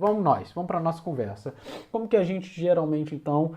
vamos para a nossa conversa. Como que a gente geralmente, então,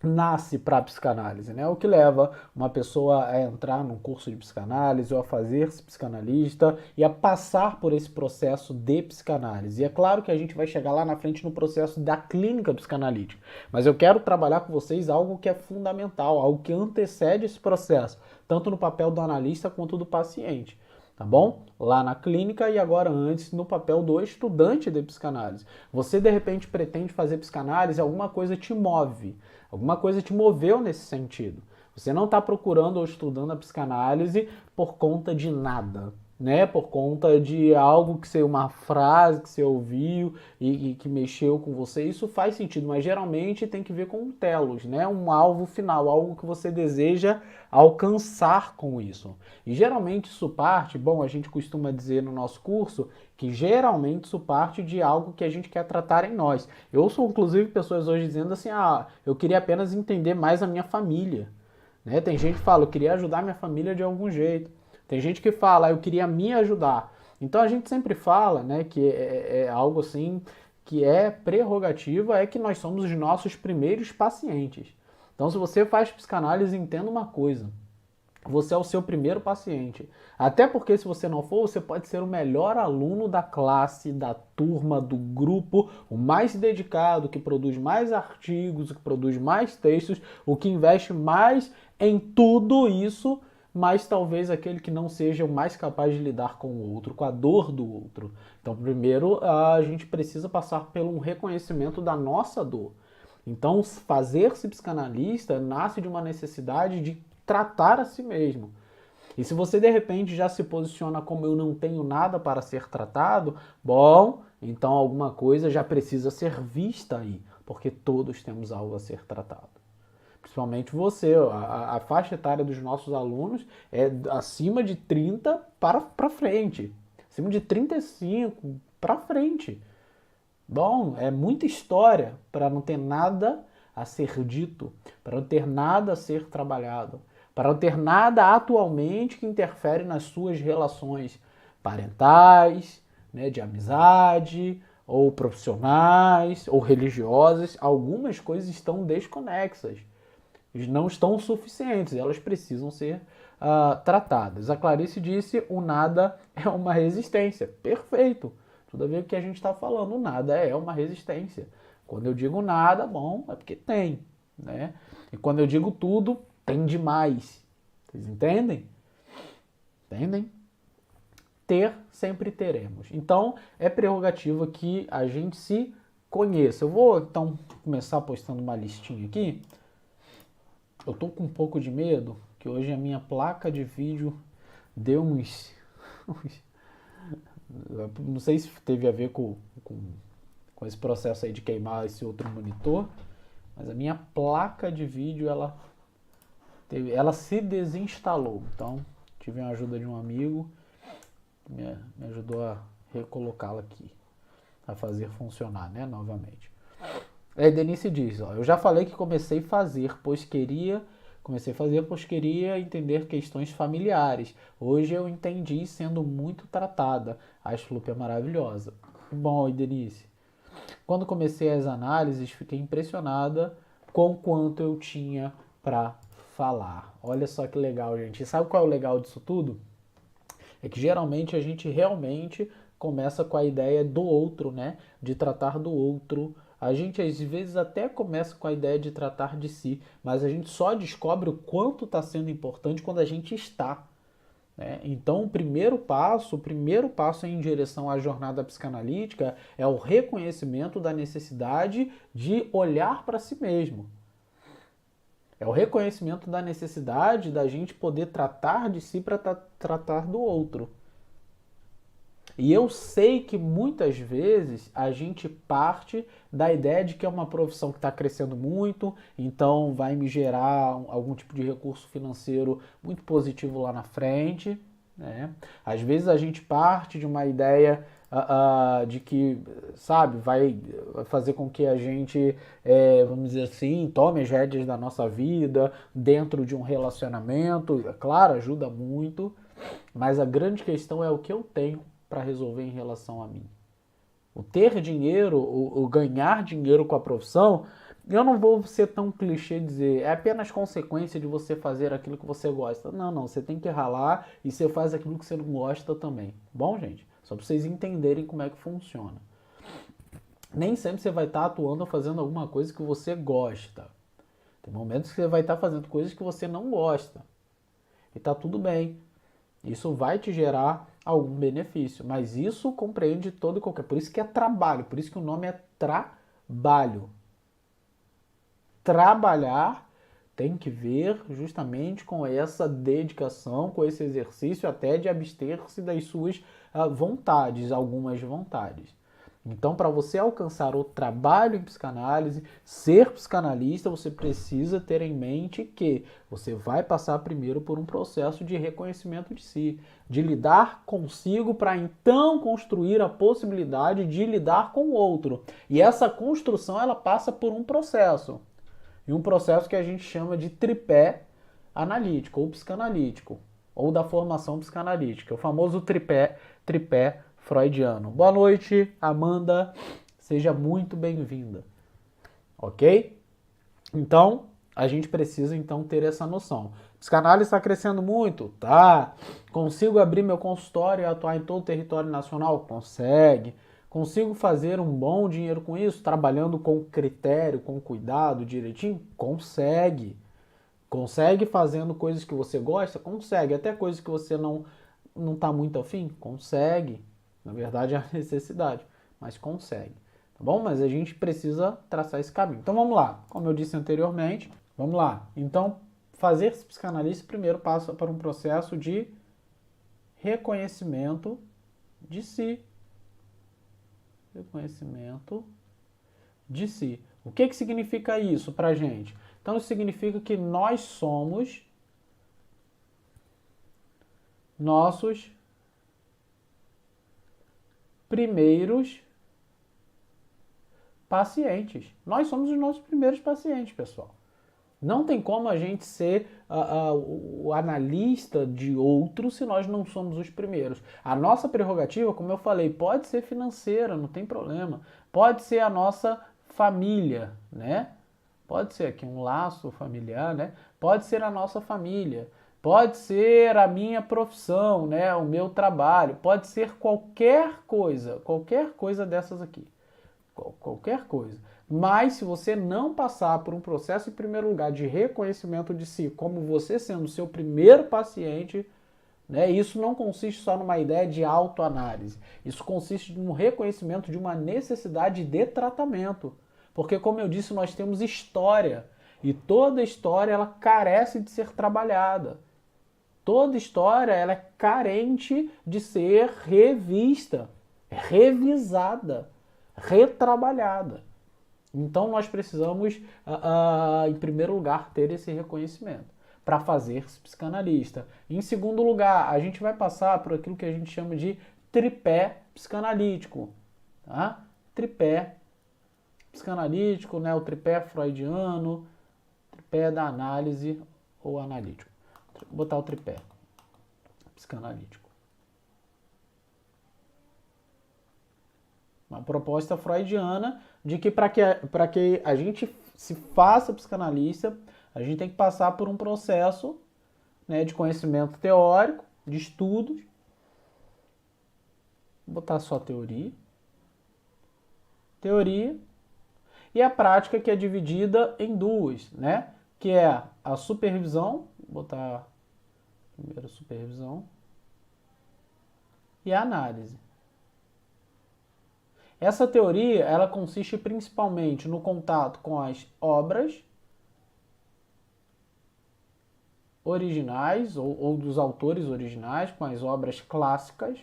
nasce para a psicanálise, né? O que leva uma pessoa a entrar num curso de psicanálise ou a fazer-se psicanalista e a passar por esse processo de psicanálise. E é claro que a gente vai chegar lá na frente no processo da clínica psicanalítica, mas eu quero trabalhar com vocês algo que é fundamental, algo que antecede esse processo, tanto no papel do analista quanto do paciente. Tá bom? Lá na clínica e agora antes no papel do estudante de psicanálise. Você de repente pretende fazer psicanálise, alguma coisa te move, alguma coisa te moveu nesse sentido. Você não está procurando ou estudando a psicanálise por conta de nada, né? Por conta de algo que você, uma frase que você ouviu e que mexeu com você. Isso faz sentido, mas geralmente tem que ver com um telos, né? Um alvo final, algo que você deseja alcançar com isso. E geralmente isso parte, bom, a gente costuma dizer no nosso curso que geralmente isso parte de algo que a gente quer tratar em nós. Eu ouço inclusive pessoas hoje dizendo assim, eu queria apenas entender mais a minha família. Né? Tem gente que fala, eu queria ajudar minha família de algum jeito. Tem gente que fala, eu queria me ajudar. Então a gente sempre fala, né, que é algo assim que é prerrogativa, é que nós somos os nossos primeiros pacientes. Então se você faz psicanálise, entenda uma coisa. Você é o seu primeiro paciente. Até porque se você não for, você pode ser o melhor aluno da classe, da turma, do grupo, o mais dedicado, que produz mais artigos, que produz mais textos, o que investe mais em tudo isso, mas talvez aquele que não seja o mais capaz de lidar com o outro, com a dor do outro. Então, primeiro, a gente precisa passar pelo um reconhecimento da nossa dor. Então, fazer-se psicanalista nasce de uma necessidade de tratar a si mesmo. E se você de repente já se posiciona como eu não tenho nada para ser tratado, bom, então alguma coisa já precisa ser vista aí, porque todos temos algo a ser tratado. Principalmente você, a faixa etária dos nossos alunos é acima de 30 para frente, acima de 35 para frente. Bom, é muita história para não ter nada a ser dito, para não ter nada a ser trabalhado, para não ter nada atualmente que interfere nas suas relações parentais, né, de amizade, ou profissionais, ou religiosas. Algumas coisas estão desconexas, não estão suficientes, elas precisam ser tratadas. A Clarice disse, o nada é uma resistência. Perfeito. Tudo a ver com o que a gente está falando. O nada é uma resistência. Quando eu digo nada, bom, é porque tem. Né? E quando eu digo tudo, tem demais. Vocês entendem? Entendem? Ter, sempre teremos. Então, é prerrogativa que a gente se conheça. Eu vou, então, começar postando uma listinha aqui. Eu tô com um pouco de medo, que hoje a minha placa de vídeo deu uns... Não sei se teve a ver com esse processo aí de queimar esse outro monitor, mas a minha placa de vídeo, ela se desinstalou. Então, tive a ajuda de um amigo, me ajudou a recolocá-la aqui, a fazer funcionar, né, novamente. Aí Denise diz, ó, eu já falei que comecei a fazer, pois queria entender questões familiares. Hoje eu entendi sendo muito tratada. A Sloop é maravilhosa. Bom, e Denise, quando comecei as análises, fiquei impressionada com quanto eu tinha para falar. Olha só que legal, gente. E sabe qual é o legal disso tudo? É que geralmente a gente realmente começa com a ideia do outro, né? De tratar do outro. A gente às vezes até começa com a ideia de tratar de si, mas a gente só descobre o quanto está sendo importante quando a gente está. Né? Então, o primeiro passo em direção à jornada psicanalítica é o reconhecimento da necessidade de olhar para si mesmo. É o reconhecimento da necessidade da gente poder tratar de si para tratar do outro. E eu sei que muitas vezes a gente parte da ideia de que é uma profissão que está crescendo muito, então vai me gerar algum tipo de recurso financeiro muito positivo lá na frente. Né? Às vezes a gente parte de uma ideia de que, sabe, vai fazer com que a gente, vamos dizer assim, tome as rédeas da nossa vida dentro de um relacionamento. É claro, ajuda muito, mas a grande questão é o que eu tenho para resolver em relação a mim. O ter dinheiro, o ganhar dinheiro com a profissão, eu não vou ser tão clichê dizer, é apenas consequência de você fazer aquilo que você gosta. Não, não, você tem que ralar e você faz aquilo que você não gosta também. Bom, gente? Só para vocês entenderem como é que funciona. Nem sempre você vai estar atuando ou fazendo alguma coisa que você gosta. Tem momentos que você vai estar fazendo coisas que você não gosta. E tá tudo bem. Isso vai te gerar algum benefício, mas isso compreende todo e qualquer. Por isso que é trabalho, por isso que o nome é trabalho. Trabalhar tem que ver justamente com essa dedicação, com esse exercício até de abster-se das suas vontades, algumas vontades. Então, para você alcançar o trabalho em psicanálise, ser psicanalista, você precisa ter em mente que você vai passar primeiro por um processo de reconhecimento de si, de lidar consigo para então construir a possibilidade de lidar com o outro. E essa construção ela passa por um processo. E um processo que a gente chama de tripé analítico ou psicanalítico, ou da formação psicanalítica, o famoso tripé freudiano. Boa noite, Amanda, seja muito bem-vinda, ok? Então, a gente precisa então ter essa noção. Psicanálise está crescendo muito? Tá. Consigo abrir meu consultório e atuar em todo o território nacional? Consegue. Consigo fazer um bom dinheiro com isso, trabalhando com critério, com cuidado, direitinho? Consegue. Consegue fazendo coisas que você gosta? Consegue. Até coisas que você não está muito afim? Consegue. Na verdade é a necessidade, mas consegue. Tá bom? Mas a gente precisa traçar esse caminho. Então vamos lá. Como eu disse anteriormente, vamos lá. Então, fazer-se psicanalista primeiro passa por um processo de reconhecimento de si. Reconhecimento de si. O que significa isso pra gente? Então, isso significa que nós somos nossos primeiros pacientes. Nós somos os nossos primeiros pacientes, pessoal. Não tem como a gente ser o analista de outro se nós não somos os primeiros. A nossa prerrogativa, como eu falei, pode ser financeira, não tem problema. Pode ser a nossa família, né? Pode ser aqui um laço familiar, né? Pode ser a nossa família. Pode ser a minha profissão, né? O meu trabalho. Pode ser qualquer coisa dessas aqui. Qualquer coisa. Mas se você não passar por um processo, em primeiro lugar, de reconhecimento de si, como você sendo o seu primeiro paciente, né, isso não consiste só numa ideia de autoanálise. Isso consiste no reconhecimento de uma necessidade de tratamento. Porque, como eu disse, nós temos história. E toda história ela carece de ser trabalhada. Toda história ela é carente de ser revista, revisada, retrabalhada. Então nós precisamos, em primeiro lugar, ter esse reconhecimento para fazer-se psicanalista. Em segundo lugar, a gente vai passar por aquilo que a gente chama de tripé psicanalítico. Tá? Tripé psicanalítico, né? O tripé freudiano, tripé da análise ou analítico. Vou botar o tripé psicanalítico. Uma proposta freudiana de que para que a gente se faça psicanalista, a gente tem que passar por um processo, né, de conhecimento teórico, de estudos. Vou botar só teoria. Teoria. E a prática, que é dividida em duas, né? Que é a supervisão, vou botar primeiro supervisão, e a análise. Essa teoria, ela consiste principalmente no contato com as obras originais, ou dos autores originais, com as obras clássicas,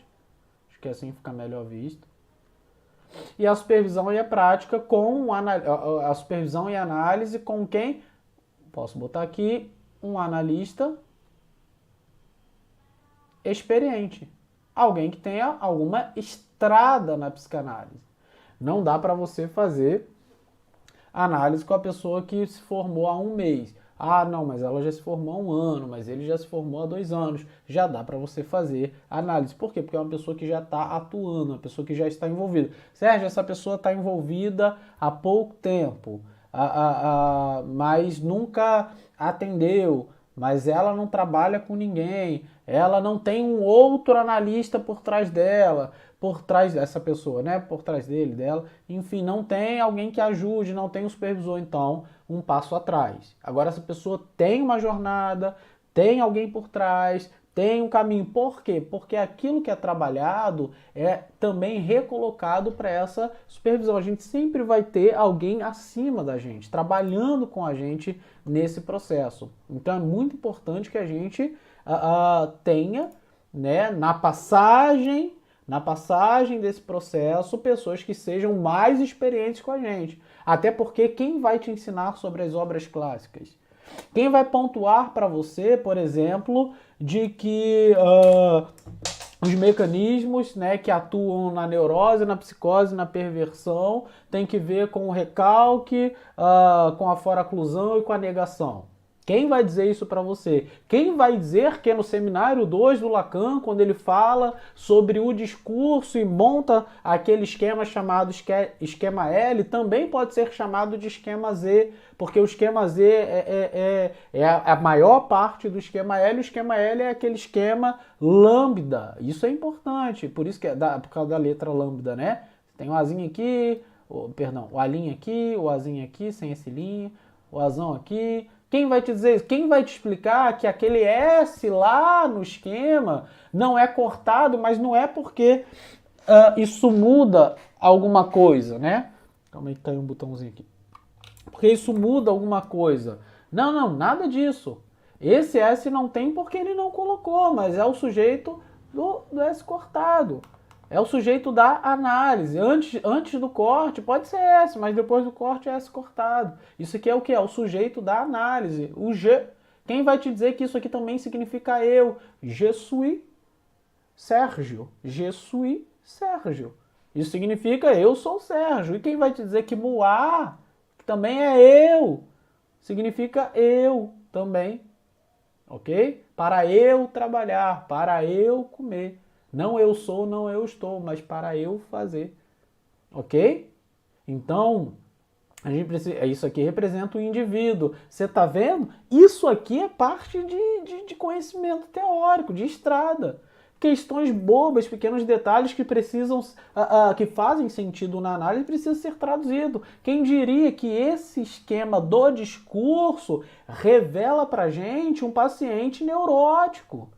acho que assim fica melhor visto, e a supervisão e a prática com a supervisão e a análise com quem? Posso botar aqui um analista experiente, alguém que tenha alguma estrada na psicanálise. Não dá para você fazer análise com a pessoa que se formou há um mês. Ah, não, mas ela já se formou há 1 ano, mas ele já se formou há 2 anos. Já dá para você fazer análise. Por quê? Porque é uma pessoa que já está atuando, uma pessoa que já está envolvida. Sérgio, essa pessoa está envolvida há pouco tempo, mas nunca atendeu, mas ela não trabalha com ninguém, ela não tem um outro analista por trás dela, por trás dessa pessoa, né? Por trás dele, dela. Enfim, não tem alguém que ajude, não tem um supervisor, então, um passo atrás. Agora, essa pessoa tem uma jornada, tem alguém por trás, tem um caminho. Por quê? Porque aquilo que é trabalhado é também recolocado para essa supervisão. A gente sempre vai ter alguém acima da gente, trabalhando com a gente nesse processo. Então é muito importante que a gente tenha, né, na passagem desse processo, pessoas que sejam mais experientes com a gente. Até porque quem vai te ensinar sobre as obras clássicas? Quem vai pontuar para você, por exemplo, de que os mecanismos, né, que atuam na neurose, na psicose, na perversão, tem que ver com o recalque, com a foraclusão e com a negação? Quem vai dizer isso para você? Quem vai dizer que no seminário 2 do Lacan, quando ele fala sobre o discurso e monta aquele esquema chamado esquema L, também pode ser chamado de esquema Z, porque o esquema Z é a maior parte do esquema L, o esquema L é aquele esquema lambda. Isso é importante, por isso que por causa da letra lambda, né? Tem o Azinho aqui, o Alinho aqui, o Azinho aqui, sem esse linho, o Azão aqui. Quem vai te dizer isso? Quem vai te explicar que aquele S lá no esquema não é cortado, mas não é porque isso muda alguma coisa, né? Calma aí que caiu um botãozinho aqui. Porque isso muda alguma coisa. Não, não, nada disso. Esse S não tem porque ele não colocou, mas é o sujeito do S cortado. É o sujeito da análise. Antes do corte pode ser S, mas depois do corte é S cortado. Isso aqui é o que? É o sujeito da análise. O G. Quem vai te dizer que isso aqui também significa eu? Je suis Sérgio. Je suis Sérgio. Isso significa eu sou Sérgio. E quem vai te dizer que moi, que também é eu, significa eu também. Ok? Para eu trabalhar, para eu comer. Não eu sou, não eu estou, mas para eu fazer. Ok? Então, a gente precisa, isso aqui representa o indivíduo. Você está vendo? Isso aqui é parte de conhecimento teórico, de estrada. Questões bobas, pequenos detalhes que precisam, que fazem sentido na análise, precisam ser traduzidos. Quem diria que esse esquema do discurso revela para gente um paciente neurótico?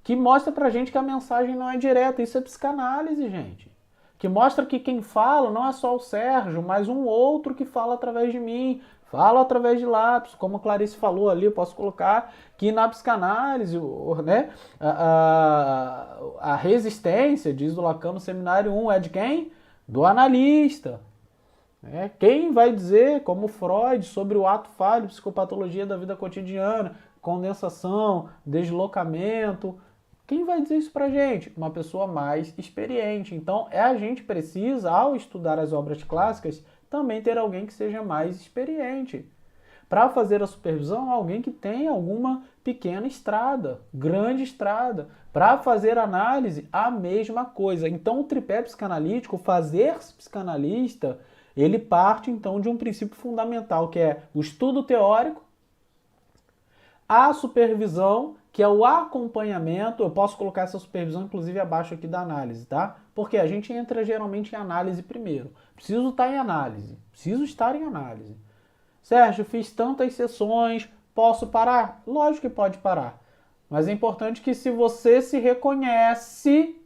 Que mostra pra gente que a mensagem não é direta. Isso é psicanálise, gente. Que mostra que quem fala não é só o Sérgio, mas um outro que fala através de mim, fala através de lápis. Como a Clarice falou ali, eu posso colocar que na psicanálise, né, a resistência, diz o Lacan no seminário 1, é de quem? Do analista. Quem vai dizer, como Freud, sobre o ato falho, psicopatologia da vida cotidiana, condensação, deslocamento? Quem vai dizer isso pra gente? Uma pessoa mais experiente. Então, a gente precisa, ao estudar as obras clássicas, também ter alguém que seja mais experiente. Para fazer a supervisão, alguém que tenha alguma pequena estrada, grande estrada. Para fazer análise, a mesma coisa. Então, o tripé psicanalítico, fazer-se psicanalista, ele parte, então, de um princípio fundamental, que é o estudo teórico, a supervisão, que é o acompanhamento. Eu posso colocar essa supervisão, inclusive, abaixo aqui da análise, tá? Porque a gente entra geralmente em análise primeiro. Preciso estar em análise. Preciso estar em análise. Sérgio, fiz tantas sessões, posso parar? Lógico que pode parar. Mas é importante que, se você se reconhece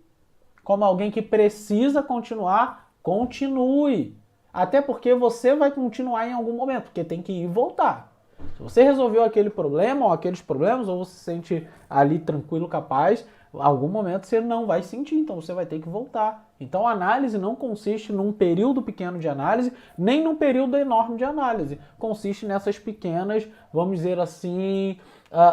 como alguém que precisa continuar, continue. Até porque você vai continuar em algum momento, porque tem que ir e voltar. Se você resolveu aquele problema ou aqueles problemas, ou você se sente ali tranquilo, capaz, em algum momento você não vai sentir, então você vai ter que voltar. Então a análise não consiste num período pequeno de análise, nem num período enorme de análise. Consiste nessas pequenas, vamos dizer assim,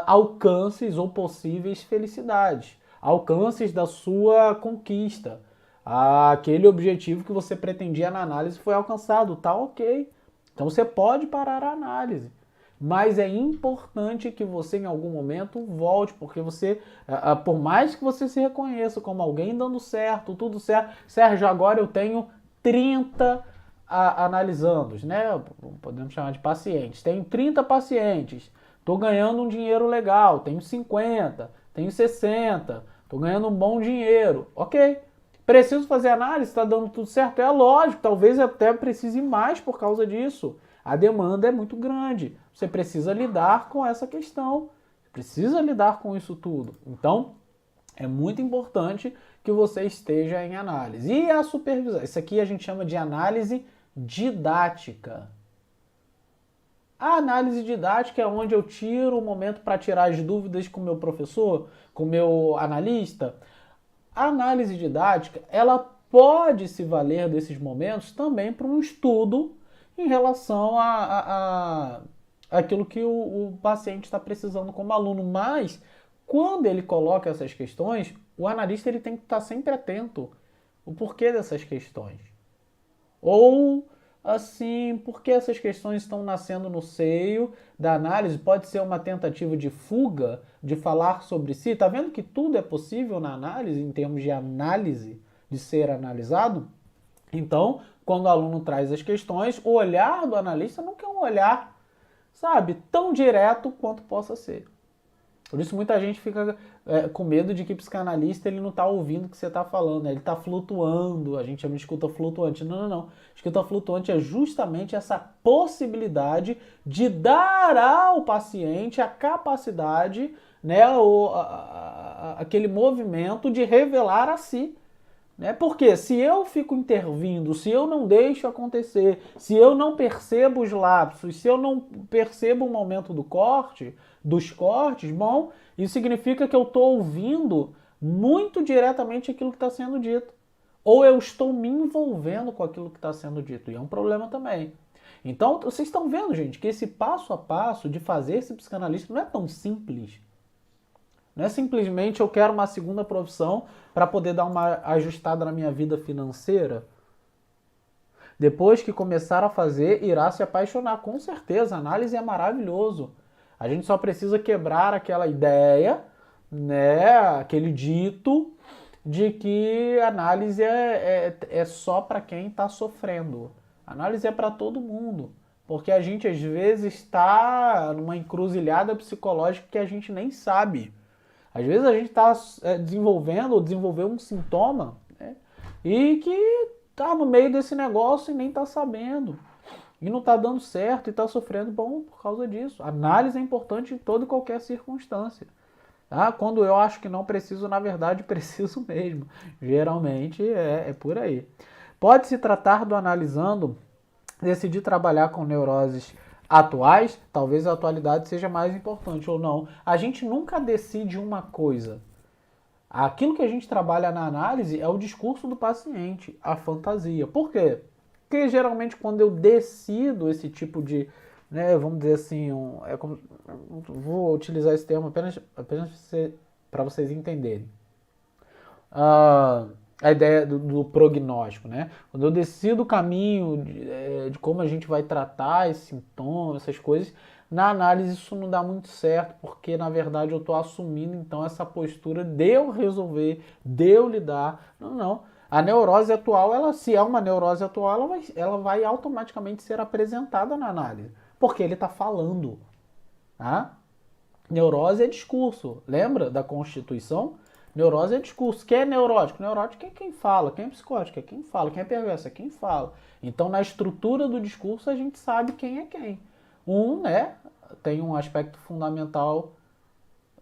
alcances ou possíveis felicidades. Alcances da sua conquista. Aquele objetivo que você pretendia na análise foi alcançado, tá ok. Então você pode parar a análise. mas é importante que você em algum momento volte, porque você, por mais que você se reconheça como alguém dando certo, tudo certo, Sérgio, agora eu tenho 30 analisandos, né? Podemos chamar de pacientes. Tenho 30 pacientes, estou ganhando um dinheiro legal, tenho 50, tenho 60, estou ganhando um bom dinheiro, ok? Preciso fazer análise, está dando tudo certo? É lógico, talvez até precise mais por causa disso. A demanda é muito grande. Você precisa lidar com essa questão. Precisa lidar com isso tudo. Então, é muito importante que você esteja em análise. E a supervisão? Isso aqui a gente chama de análise didática. A análise didática é onde eu tiro o momento para tirar as dúvidas com o meu professor, com o meu analista. A análise didática, ela pode se valer desses momentos também para um estudo em relação a aquilo que o paciente está precisando como aluno. Mas, quando ele coloca essas questões, o analista ele tem que estar sempre atento o porquê dessas questões. Ou, assim, por que essas questões estão nascendo no seio da análise? Pode ser uma tentativa de fuga, de falar sobre si. Tá vendo que tudo é possível na análise, em termos de análise, de ser analisado? Então, quando o aluno traz as questões, o olhar do analista não é um olhar, sabe, tão direto quanto possa ser. Por isso muita gente fica com medo de que o psicanalista ele não está ouvindo o que você está falando, né? Ele está flutuando, a gente chama de escuta flutuante. Não, não, não. Escuta flutuante é justamente essa possibilidade de dar ao paciente a capacidade, né, aquele movimento de revelar a si. Né? Porque se eu fico intervindo, se eu não deixo acontecer, se eu não percebo os lapsos, se eu não percebo o momento do corte, dos cortes, bom, isso significa que eu estou ouvindo muito diretamente aquilo que está sendo dito. Ou eu estou me envolvendo com aquilo que está sendo dito. E é um problema também. Então, vocês estão vendo, gente, que esse passo a passo de fazer esse psicanalista não é tão simples. Não é simplesmente eu quero uma segunda profissão para poder dar uma ajustada na minha vida financeira. Depois que começar a fazer, irá se apaixonar. Com certeza, a análise é maravilhoso. A gente só precisa quebrar aquela ideia, né, aquele dito de que a análise é só para quem está sofrendo. A análise é para todo mundo. Porque a gente, às vezes, está numa encruzilhada psicológica que a gente nem sabe. Às vezes a gente está desenvolvendo ou desenvolveu um sintoma, né, e que está no meio desse negócio e nem está sabendo. E não está dando certo e está sofrendo por causa disso. A análise é importante em toda e qualquer circunstância. Tá? Quando eu acho que não preciso, na verdade preciso mesmo. Geralmente é por aí. Pode se tratar do analisando, decidir trabalhar com neuroses atuais, talvez a atualidade seja mais importante ou não. A gente nunca decide uma coisa. Aquilo que a gente trabalha na análise é o discurso do paciente, a fantasia. Por quê? Porque geralmente quando eu decido esse tipo de, né, vamos dizer assim, vou utilizar esse termo apenas para vocês entenderem. A ideia do prognóstico, né? Quando eu decido o caminho de como a gente vai tratar esse sintoma, essas coisas, na análise isso não dá muito certo, porque na verdade eu estou assumindo então essa postura de eu resolver, de eu lidar. Não, não. A neurose atual, se é uma neurose atual, ela vai automaticamente ser apresentada na análise, porque ele está falando. Tá? Neurose é discurso. Lembra da Constituição? Neurose é discurso. Quem é neurótico? Neurótico é quem fala. Quem é psicótico? É quem fala. Quem é perverso? É quem fala. Então, na estrutura do discurso, a gente sabe quem é quem. Né, tem um aspecto fundamental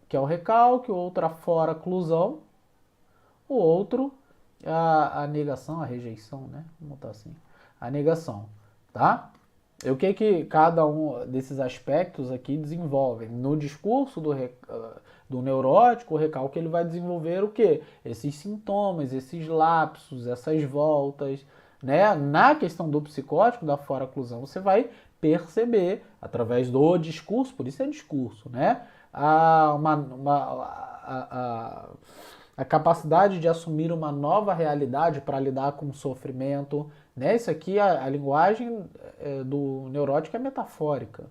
que é o recalque, o outro a fora-clusão, o outro a negação, a rejeição, né? Vamos botar assim. A negação, tá? E o que cada um desses aspectos aqui desenvolve? No discurso do neurótico, o recalque ele vai desenvolver o quê? Esses sintomas, esses lapsos, essas voltas, né? Na questão do psicótico, da fora-oclusão, você vai perceber, através do discurso, por isso é discurso, né? A capacidade de assumir uma nova realidade para lidar com o sofrimento, né? Isso aqui, a linguagem do neurótico é metafórica,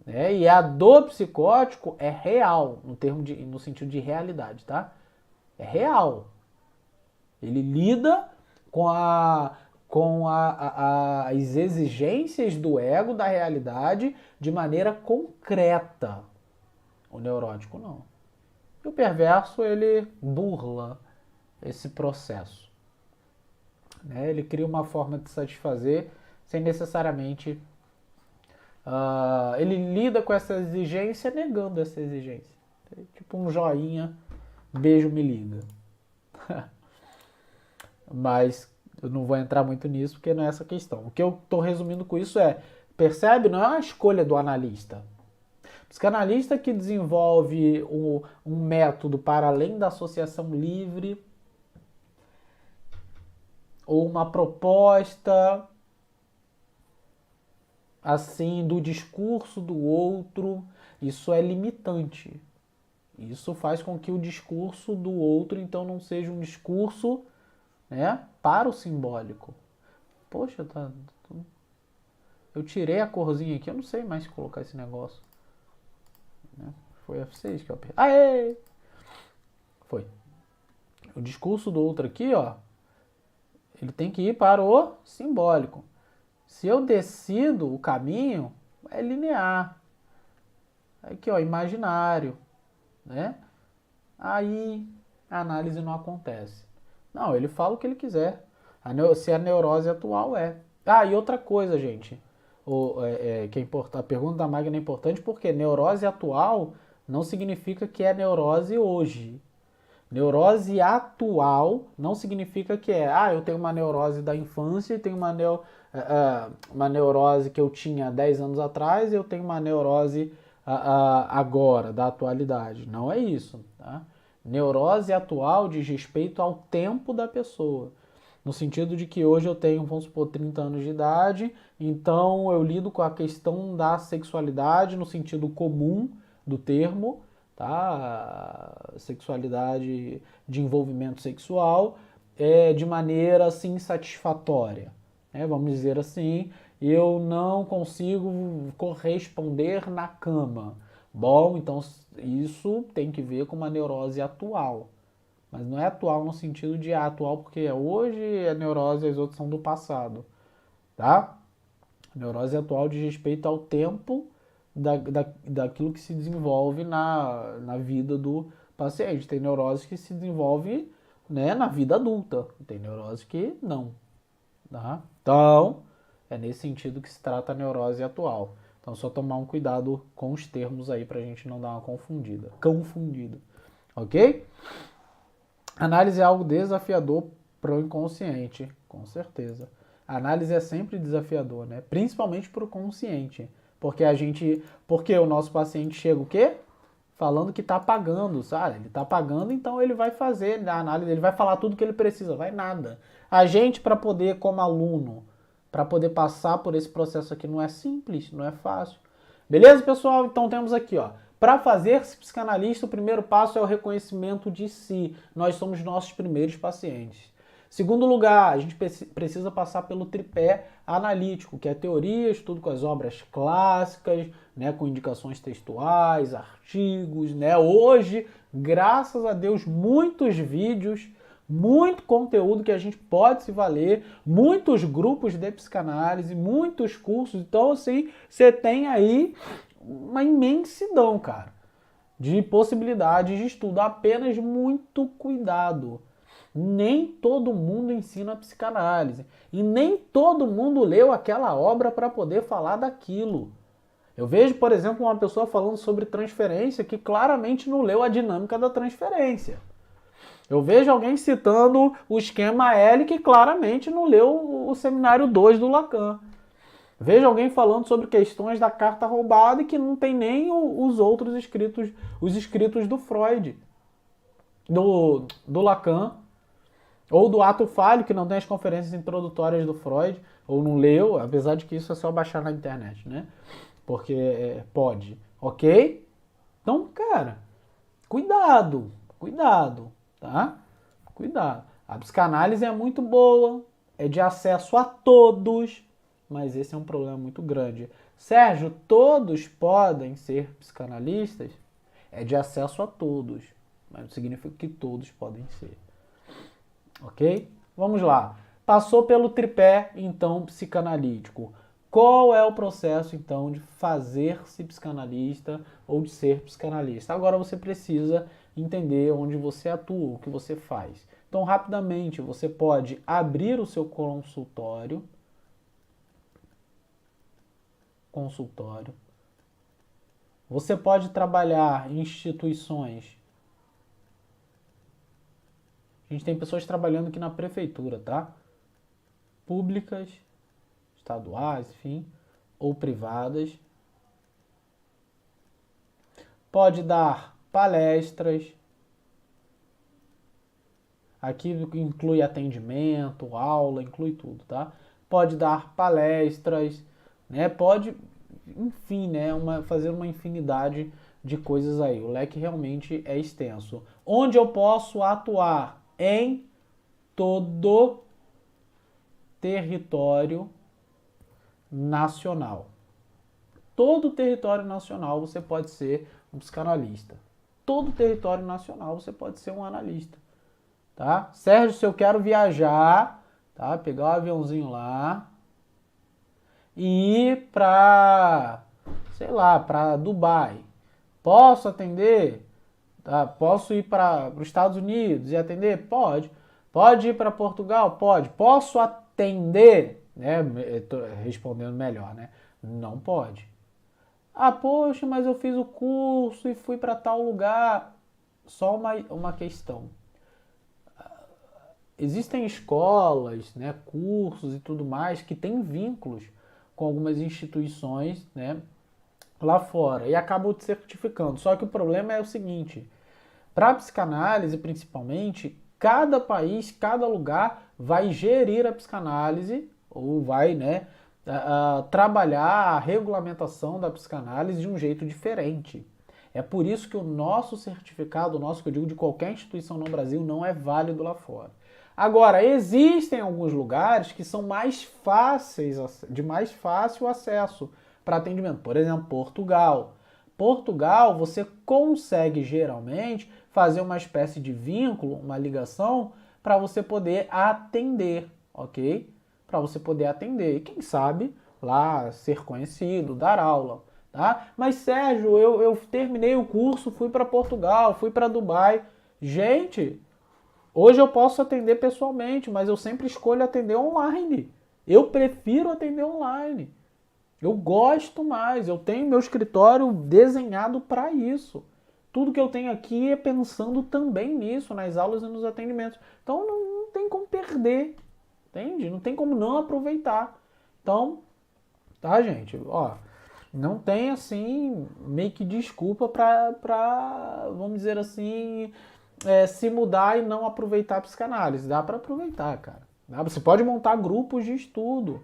né? E a do psicótico é real, no sentido de realidade, tá? É real. Ele lida com as exigências do ego, da realidade, de maneira concreta. O neurótico não. E o perverso, ele burla esse processo, né? Ele cria uma forma de satisfazer sem necessariamente... ele lida com essa exigência negando essa exigência. Tipo um joinha, beijo, me liga. Mas eu não vou entrar muito nisso porque não é essa a questão. O que eu estou resumindo com isso é, percebe? Não é uma escolha do analista. O psicanalista que desenvolve um método para além da associação livre ou uma proposta assim do discurso do outro, isso é limitante. Isso faz com que o discurso do outro então não seja um discurso, né, para o simbólico. Poxa, eu tirei a corzinha aqui, eu não sei mais colocar esse negócio. Foi F6 que eu apertei. Aê! Foi. O discurso do outro aqui, ó, ele tem que ir para o simbólico. Se eu decido o caminho, é linear. Aqui, ó, imaginário, né? Aí a análise não acontece. Não, ele fala o que ele quiser. Se a neurose atual é. Ah, e outra coisa, gente. Que é a pergunta da Magna é importante porque neurose atual não significa que é neurose hoje. Neurose atual não significa que eu tenho uma neurose da infância e tenho uma neurose que eu tinha 10 anos atrás e eu tenho uma neurose agora, da atualidade. Não é isso, tá? Neurose atual diz respeito ao tempo da pessoa. No sentido de que hoje eu tenho, vamos supor, 30 anos de idade, então eu lido com a questão da sexualidade no sentido comum do termo, tá? Sexualidade de envolvimento sexual de maneira assim satisfatória, né? Vamos dizer assim, eu não consigo corresponder na cama. Bom, então isso tem que ver com uma neurose atual. Mas não é atual no sentido de atual, porque hoje é neurose e as outras são do passado, tá? A neurose atual diz respeito ao tempo daquilo que se desenvolve na vida do paciente. Tem neurose que se desenvolve, né, na vida adulta, tem neurose que não, tá? Então, é nesse sentido que se trata a neurose atual. Então, só tomar um cuidado com os termos aí pra gente não dar uma confundida. Ok? Análise é algo desafiador para o inconsciente, com certeza. A análise é sempre desafiador, né? Principalmente para o consciente. Porque o nosso paciente chega o quê? Falando que está pagando, sabe? Ele está pagando, então ele vai fazer a análise, ele vai falar tudo que ele precisa, vai nada. A gente, para poder, como aluno, para poder passar por esse processo aqui, não é simples, não é fácil. Beleza, pessoal? Então temos aqui, ó. Para fazer-se psicanalista, o primeiro passo é o reconhecimento de si. Nós somos nossos primeiros pacientes. Segundo lugar, a gente precisa passar pelo tripé analítico, que é teoria, estudo com as obras clássicas, né, com indicações textuais, artigos, né? Hoje, graças a Deus, muitos vídeos, muito conteúdo que a gente pode se valer, muitos grupos de psicanálise, muitos cursos. Então, assim, você tem aí uma imensidão, cara, de possibilidades de estudo. Apenas muito cuidado. Nem todo mundo ensina psicanálise. E nem todo mundo leu aquela obra para poder falar daquilo. Eu vejo, por exemplo, uma pessoa falando sobre transferência que claramente não leu a dinâmica da transferência. Eu vejo alguém citando o esquema L que claramente não leu o seminário 2 do Lacan. Vejo alguém falando sobre questões da carta roubada e que não tem nem os outros escritos, os escritos do Freud, do Lacan, ou do ato falho, que não tem as conferências introdutórias do Freud, ou não leu, apesar de que isso é só baixar na internet, né? Porque pode, ok? Então, cara, cuidado, tá? Cuidado. A psicanálise é muito boa, é de acesso a todos, mas esse é um problema muito grande. Sérgio, todos podem ser psicanalistas? É de acesso a todos, mas não significa que todos podem ser. Ok? Vamos lá. Passou pelo tripé, então, psicanalítico. Qual é o processo, então, de fazer-se psicanalista ou de ser psicanalista? Agora você precisa entender onde você atua, o que você faz. Então, rapidamente, você pode abrir o seu consultório. Você pode trabalhar em instituições. A gente tem pessoas trabalhando aqui na prefeitura, tá? Públicas, estaduais, enfim, ou privadas. Pode dar palestras. Aqui inclui atendimento, aula, inclui tudo, tá? Pode dar palestras, né? Pode, enfim, né? Fazer uma infinidade de coisas aí. O leque realmente é extenso. Onde eu posso atuar? Em todo território nacional. Todo território nacional você pode ser um psicanalista. Todo território nacional você pode ser um analista. Tá? Sérgio, se eu quero viajar, tá? Pegar um aviãozinho lá e ir para, sei lá, para Dubai. Posso atender? Tá? Posso ir para os Estados Unidos e atender? Pode. Pode ir para Portugal? Pode. Posso atender? Né? Tô respondendo melhor, né? Não pode. Ah, poxa, mas eu fiz o curso e fui para tal lugar. Só uma questão. Existem escolas, né, cursos e tudo mais que têm vínculos com algumas instituições, né, lá fora e acabam te certificando. Só que o problema é o seguinte: para a psicanálise, principalmente, cada país, cada lugar vai gerir a psicanálise ou vai, né, trabalhar a regulamentação da psicanálise de um jeito diferente. É por isso que o nosso certificado, o nosso que eu digo de qualquer instituição no Brasil, não é válido lá fora. Agora, existem alguns lugares que são mais fáceis, de mais fácil acesso para atendimento. Por exemplo, Portugal. Portugal, você consegue geralmente fazer uma espécie de vínculo, uma ligação, para você poder atender, ok? Para você poder atender. E quem sabe lá ser conhecido, dar aula, tá? Mas Sérgio, eu terminei o curso, fui para Portugal, fui para Dubai. Gente, hoje eu posso atender pessoalmente, mas eu sempre escolho atender online. Eu prefiro atender online. Eu gosto mais, eu tenho meu escritório desenhado para isso. Tudo que eu tenho aqui é pensando também nisso, nas aulas e nos atendimentos. Então não tem como perder, entende? Não tem como não aproveitar. Então, tá, gente? Ó, não tem assim meio que desculpa para vamos dizer assim, se mudar e não aproveitar a psicanálise. Dá para aproveitar, cara. Você pode montar grupos de estudo.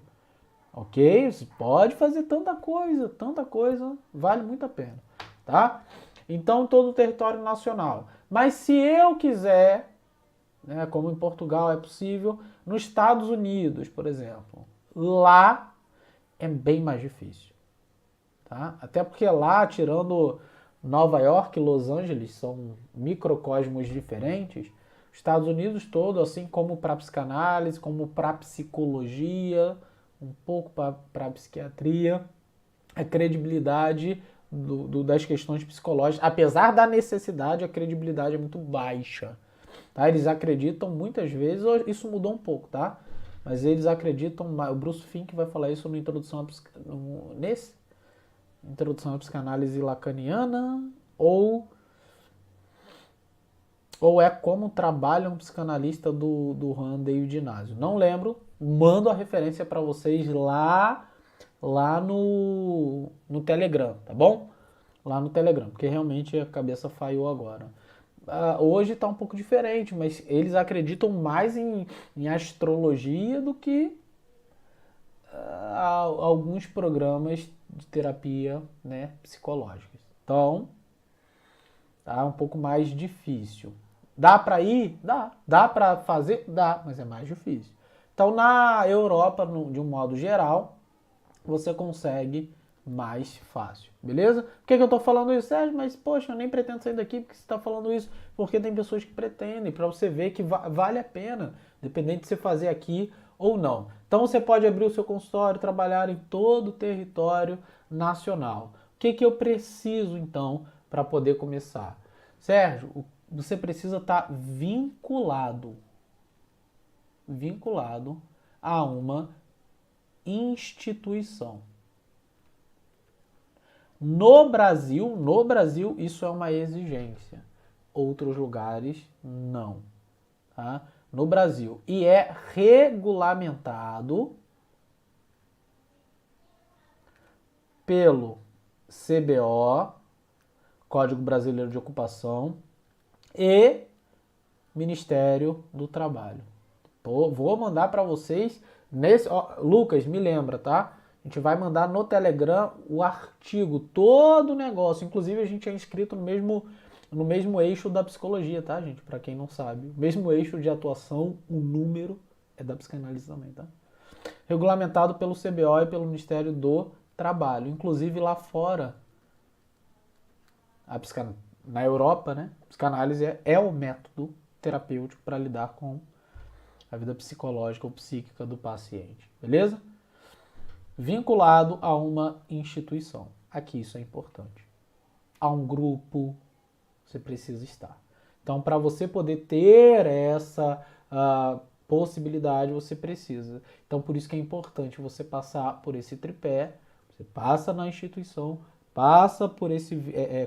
Ok? Você pode fazer tanta coisa, vale muito a pena, tá? Então, todo o território nacional. Mas se eu quiser, né, como em Portugal é possível, nos Estados Unidos, por exemplo, lá é bem mais difícil, tá? Até porque lá, tirando Nova York e Los Angeles, são microcosmos diferentes, Estados Unidos todo, assim como para psicanálise, como para psicologia, um pouco para a psiquiatria, a credibilidade das questões psicológicas, apesar da necessidade, a credibilidade é muito baixa. Tá? Eles acreditam muitas vezes, isso mudou um pouco, tá? Mas eles acreditam, o Bruce Fink vai falar isso na introdução introdução à psicanálise lacaniana, ou é como trabalha um psicanalista do Randall e o Ginásio. Não lembro, mando a referência para vocês lá no Telegram, tá bom? Lá no Telegram, porque realmente a cabeça falhou agora. Hoje está um pouco diferente, mas eles acreditam mais em astrologia do que alguns programas de terapia, né, psicológicas. Então, tá um pouco mais difícil. Dá para ir? Dá. Dá para fazer? Dá, mas é mais difícil. Então, na Europa, de um modo geral, você consegue mais fácil, beleza? Por que eu tô falando isso, Sérgio? Mas, poxa, eu nem pretendo sair daqui porque você está falando isso. Porque tem pessoas que pretendem, para você ver que vale a pena, dependente de você fazer aqui ou não. Então, você pode abrir o seu consultório, trabalhar em todo o território nacional. O que eu preciso, então, para poder começar? Sérgio, você precisa estar vinculado a uma instituição. No Brasil, isso é uma exigência. Outros lugares, não. Tá? No Brasil. E é regulamentado pelo CBO, Código Brasileiro de Ocupação, e Ministério do Trabalho. Vou mandar para vocês nesse. Ó, Lucas, me lembra, tá? A gente vai mandar no Telegram o artigo, todo o negócio. Inclusive, a gente é inscrito no mesmo eixo da psicologia, tá, gente? Para quem não sabe. O mesmo eixo de atuação, o número é da psicanálise também, tá? Regulamentado pelo CBO e pelo Ministério do Trabalho. Inclusive, lá fora, na Europa, né? A psicanálise é o método terapêutico para lidar com a vida psicológica ou psíquica do paciente, beleza? Vinculado a uma instituição. Aqui isso é importante. A um grupo, você precisa estar. Então, para você poder ter essa possibilidade, você precisa. Então, por isso que é importante você passar por esse tripé. Você passa na instituição, passa por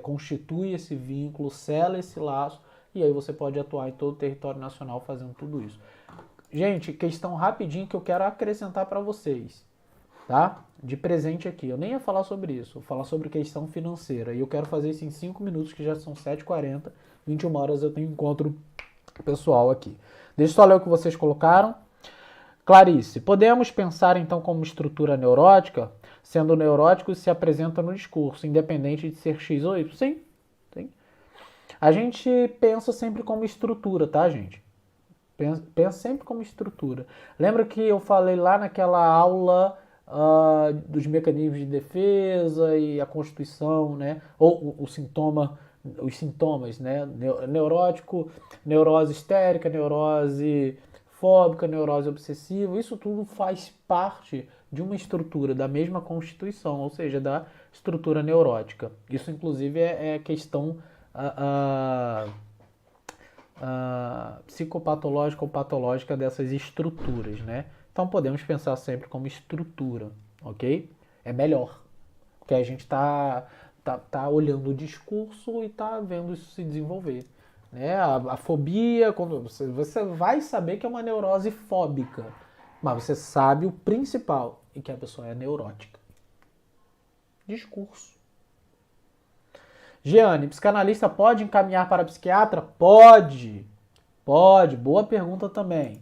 constitui esse vínculo, sela esse laço, e aí você pode atuar em todo o território nacional fazendo tudo isso. Gente, questão rapidinho que eu quero acrescentar para vocês, tá? De presente aqui. Eu nem ia falar sobre isso, vou falar sobre questão financeira. E eu quero fazer isso em 5 minutos, que já são 7h40, 21 horas eu tenho encontro pessoal aqui. Deixa eu só ler o que vocês colocaram. Clarice, podemos pensar então como estrutura neurótica, sendo neurótico se apresenta no discurso, independente de ser X ou Y? Sim, sim. A gente pensa sempre como estrutura, tá, gente? Pensa sempre como estrutura. Lembra que eu falei lá naquela aula dos mecanismos de defesa e a constituição, né? Ou os sintomas, né? Neurótico, neurose histérica, neurose fóbica, neurose obsessiva. Isso tudo faz parte de uma estrutura da mesma constituição, ou seja, da estrutura neurótica. Isso, inclusive, é questão psicopatológica ou patológica dessas estruturas, né? Então podemos pensar sempre como estrutura, ok? É melhor, porque a gente tá olhando o discurso e tá vendo isso se desenvolver, né? A fobia, quando você vai saber que é uma neurose fóbica, mas você sabe o principal, e que a pessoa é neurótica. Discurso. Jeane, psicanalista pode encaminhar para psiquiatra? Pode. Pode. Boa pergunta também.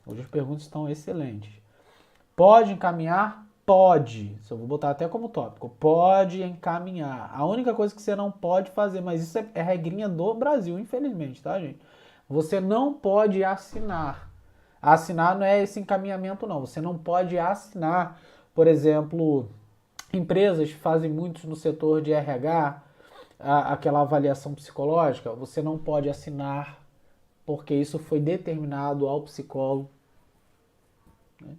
Hoje as perguntas estão excelentes. Pode encaminhar? Pode. Isso eu vou botar até como tópico. Pode encaminhar. A única coisa que você não pode fazer, mas isso é regrinha do Brasil, infelizmente, tá, gente? Você não pode assinar. Assinar não é esse encaminhamento, não. Você não pode assinar, por exemplo, empresas fazem muito no setor de RH, aquela avaliação psicológica, você não pode assinar porque isso foi determinado ao psicólogo. Né?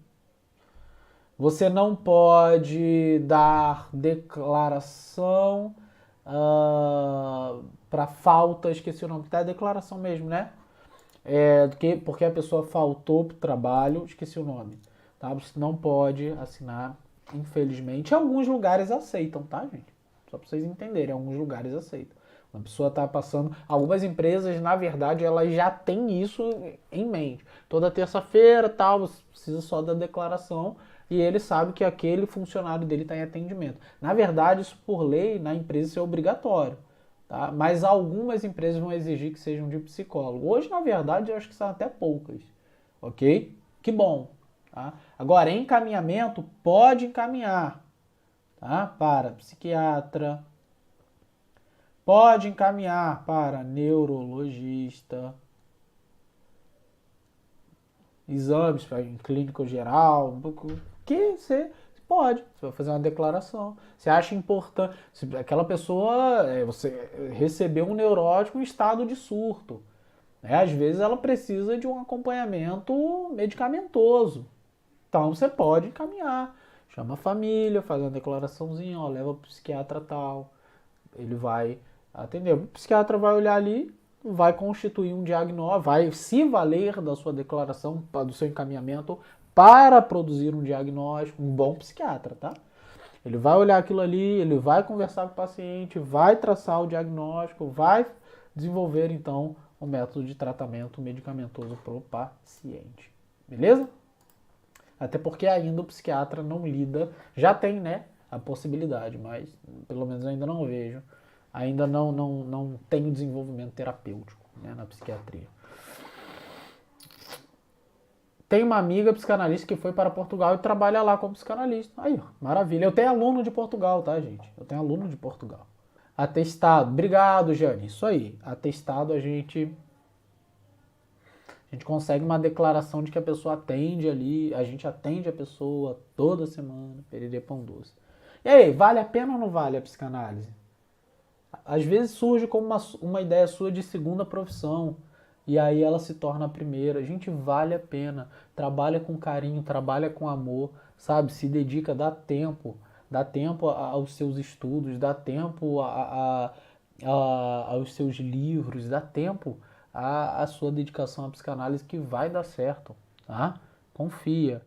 Você não pode dar declaração para falta, esqueci o nome, tá? É declaração mesmo, né? Porque a pessoa faltou para o trabalho, esqueci o nome. Tá? Você não pode assinar, infelizmente. Alguns lugares aceitam, tá, gente? Só para vocês entenderem, alguns lugares aceitam. Uma pessoa está passando... Algumas empresas, na verdade, elas já têm isso em mente. Toda terça-feira, tal, você precisa só da declaração e ele sabe que aquele funcionário dele está em atendimento. Na verdade, isso por lei, na empresa, isso é obrigatório. Tá? Mas algumas empresas vão exigir que sejam de psicólogo. Hoje, na verdade, eu acho que são até poucas. Ok? Que bom. Tá? Agora, encaminhamento, pode encaminhar. Tá? Para psiquiatra, pode encaminhar para neurologista, exames em clínico geral, que você Pode, você vai fazer uma declaração. Você acha importante, se aquela pessoa, você recebeu um neurótico em estado de surto. Né? Às vezes ela precisa de um acompanhamento medicamentoso. Então você pode encaminhar. Chama a família, faz uma declaraçãozinha, ó, leva para o psiquiatra tal. Ele vai atender. O psiquiatra vai olhar ali, vai constituir um diagnóstico, vai se valer da sua declaração, do seu encaminhamento para produzir um diagnóstico, um bom psiquiatra, tá? Ele vai olhar aquilo ali, ele vai conversar com o paciente, vai traçar o diagnóstico, vai desenvolver então um método de tratamento medicamentoso para o paciente. Beleza? Até porque ainda o psiquiatra não lida, já tem, né, a possibilidade, mas pelo menos ainda não vejo, ainda não tem desenvolvimento terapêutico, né, na psiquiatria. Tem uma amiga psicanalista que foi para Portugal e trabalha lá como psicanalista. Aí, ó, maravilha. Eu tenho aluno de Portugal, tá, gente? Eu tenho aluno de Portugal. Atestado. Obrigado, Jane. Isso aí. Atestado a gente consegue uma declaração de que a pessoa atende ali, a gente atende a pessoa toda semana, pererê pão doce. E aí, vale a pena ou não vale a psicanálise? Às vezes surge como uma ideia sua de segunda profissão, e aí ela se torna a primeira. Gente, vale a pena. Trabalha com carinho, trabalha com amor, sabe? Se dedica, dá tempo aos seus estudos, dá tempo aos seus livros, dá tempo à sua dedicação à psicanálise que vai dar certo, tá? Confia.